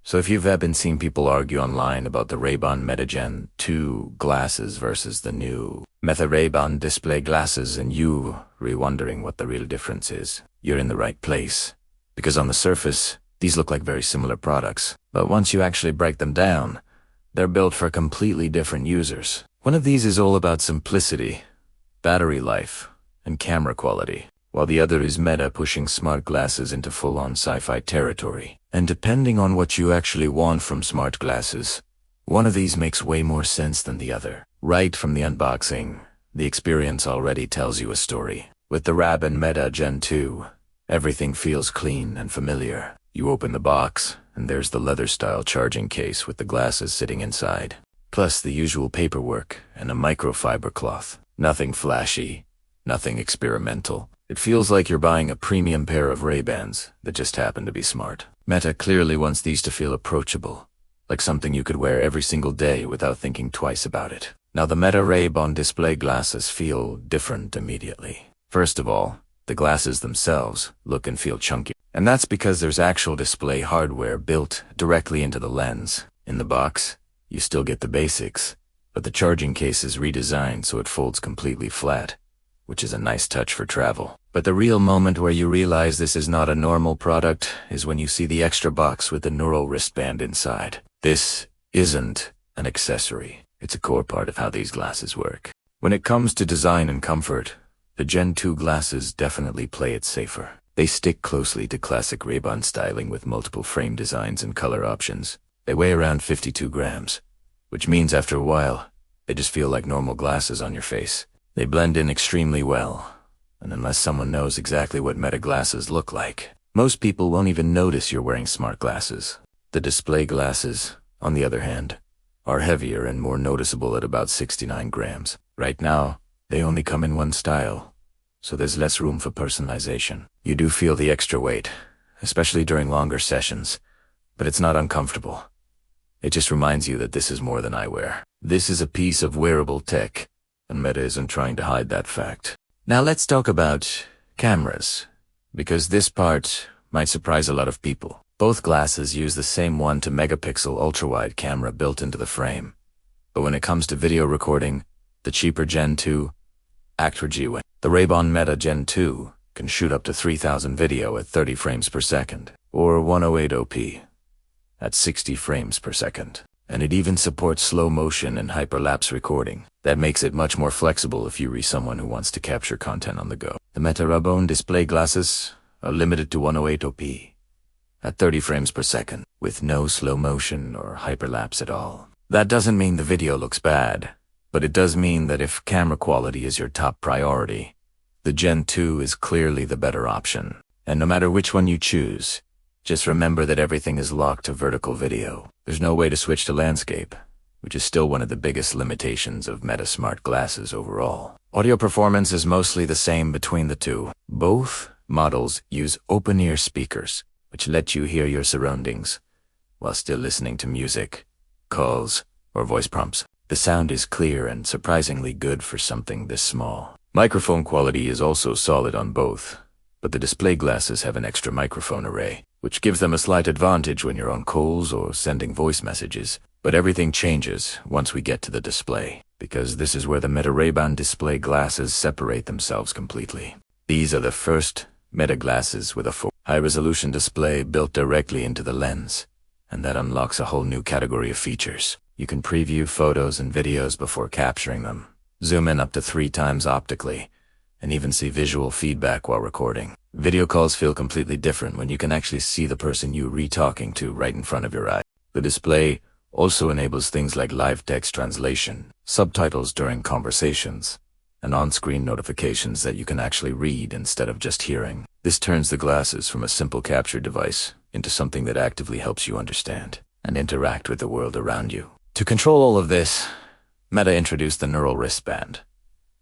So if you've been seeing people argue online about the Ray-Ban Meta Gen 2 glasses versus the new Meta Ray-Ban display glasses and you wondering what the real difference is, you're in the right place. Because on the surface, these look like very similar products. But once you actually break them down, they're built for completely different users. One of these is all about simplicity, battery life, and camera quality, while the other is Meta pushing smart glasses into full-on sci-fi territory. And depending on what you actually want from smart glasses, one of these makes way more sense than the other. Right from the unboxing, the experience already tells you a story. With the Ray-Ban Meta Gen 2, everything feels clean and familiar. You open the box, and there's the leather-style charging case with the glasses sitting inside. Plus the usual paperwork and a microfiber cloth. Nothing flashy, nothing experimental. It feels like you're buying a premium pair of Ray-Bans that just happen to be smart. Meta clearly wants these to feel approachable, like something you could wear every single day without thinking twice about it. Now the Meta Ray-Ban display glasses feel different immediately. First of all, the glasses themselves look and feel chunky. And that's because there's actual display hardware built directly into the lens. In the box, you still get the basics, but the charging case is redesigned so it folds completely flat, which is a nice touch for travel. But the real moment where you realize this is not a normal product is when you see the extra box with the neural wristband inside. This isn't an accessory. It's a core part of how these glasses work. When it comes to design and comfort, the Gen 2 glasses definitely play it safer. They stick closely to classic Ray-Ban styling with multiple frame designs and color options. They weigh around 52 grams, which means after a while, they just feel like normal glasses on your face. They blend in extremely well, and unless someone knows exactly what Meta glasses look like, most people won't even notice you're wearing smart glasses. The display glasses, on the other hand, are heavier and more noticeable at about 69 grams. Right now, they only come in one style, so there's less room for personalization. You do feel the extra weight, especially during longer sessions, but it's not uncomfortable. It just reminds you that this is more than eyewear. This is a piece of wearable tech, and Meta isn't trying to hide that fact. Now let's talk about cameras, because this part might surprise a lot of people. Both glasses use the same 1-megapixel ultra-wide camera built into the frame, but when it comes to video recording, the cheaper Gen 2 Actor G-Wing. The Ray-Ban Meta Gen 2 can shoot up to 3000 video at 30 frames per second, or 108p at 60 frames per second. And it even supports slow motion and hyperlapse recording. That makes it much more flexible if you're someone who wants to capture content on the go. The Meta Ray-Ban display glasses are limited to 108p at 30 frames per second, with no slow motion or hyperlapse at all. That doesn't mean the video looks bad, but it does mean that if camera quality is your top priority, the Gen 2 is clearly the better option. And no matter which one you choose, just remember that everything is locked to vertical video. There's no way to switch to landscape, which is still one of the biggest limitations of Meta smart glasses overall. Audio performance is mostly the same between the two. Both models use open-ear speakers, which let you hear your surroundings while still listening to music, calls, or voice prompts. The sound is clear and surprisingly good for something this small. Microphone quality is also solid on both, but the display glasses have an extra microphone array, which gives them a slight advantage when you're on calls or sending voice messages. But everything changes once we get to the display, because this is where the Meta Ray-Ban display glasses separate themselves completely. These are the first Meta glasses with a full high-resolution display built directly into the lens, and that unlocks a whole new category of features. You can preview photos and videos before capturing them, zoom in up to 3 times optically, and even see visual feedback while recording. Video calls feel completely different when you can actually see the person you're re-talking to right in front of your eye. The display also enables things like live text translation, subtitles during conversations, and on-screen notifications that you can actually read instead of just hearing. This turns the glasses from a simple capture device into something that actively helps you understand and interact with the world around you. To control all of this, Meta introduced the neural wristband,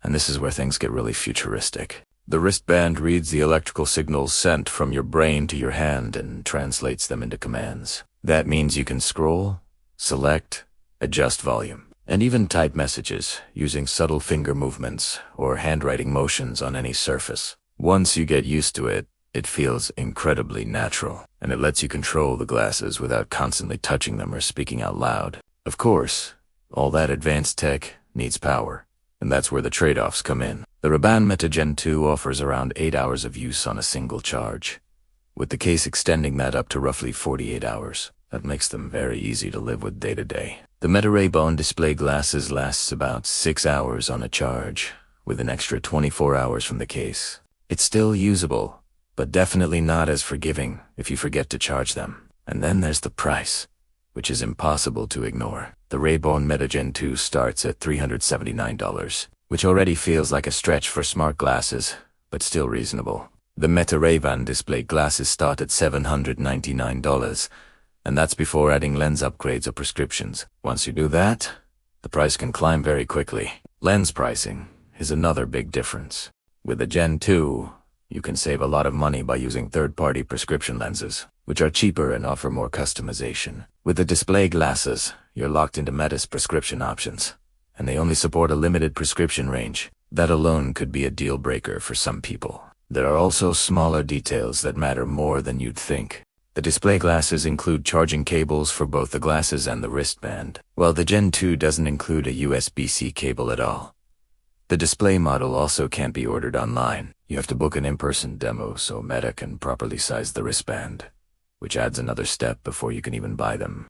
and this is where things get really futuristic. The wristband reads the electrical signals sent from your brain to your hand and translates them into commands. That means you can scroll, select, adjust volume, and even type messages using subtle finger movements or handwriting motions on any surface. Once you get used to it, It feels incredibly natural, and it lets you control the glasses without constantly touching them or speaking out loud. Of course, all that advanced tech needs power, and that's where the trade-offs come in. The Ray-Ban Meta Gen 2 offers around 8 hours of use on a single charge, with the case extending that up to roughly 48 hours. That makes them very easy to live with day to day. The Meta Ray-Ban display glasses lasts about 6 hours on a charge, with an extra 24 hours from the case. It's still usable, but definitely not as forgiving if you forget to charge them. And then there's the price, which is impossible to ignore. The Ray-Ban Meta Gen 2 starts at $379, which already feels like a stretch for smart glasses, but still reasonable. The Meta Ray-Ban display glasses start at $799, and that's before adding lens upgrades or prescriptions. Once you do that, the price can climb very quickly. Lens pricing is another big difference. With the Gen 2, you can save a lot of money by using third-party prescription lenses, which are cheaper and offer more customization. With the display glasses, you're locked into Meta's prescription options, and they only support a limited prescription range. That alone could be a deal breaker for some people. There are also smaller details that matter more than you'd think. The display glasses include charging cables for both the glasses and the wristband, while the Gen 2 doesn't include a USB-C cable at all. The display model also can't be ordered online. You have to book an in-person demo so Meta can properly size the wristband, which adds another step before you can even buy them.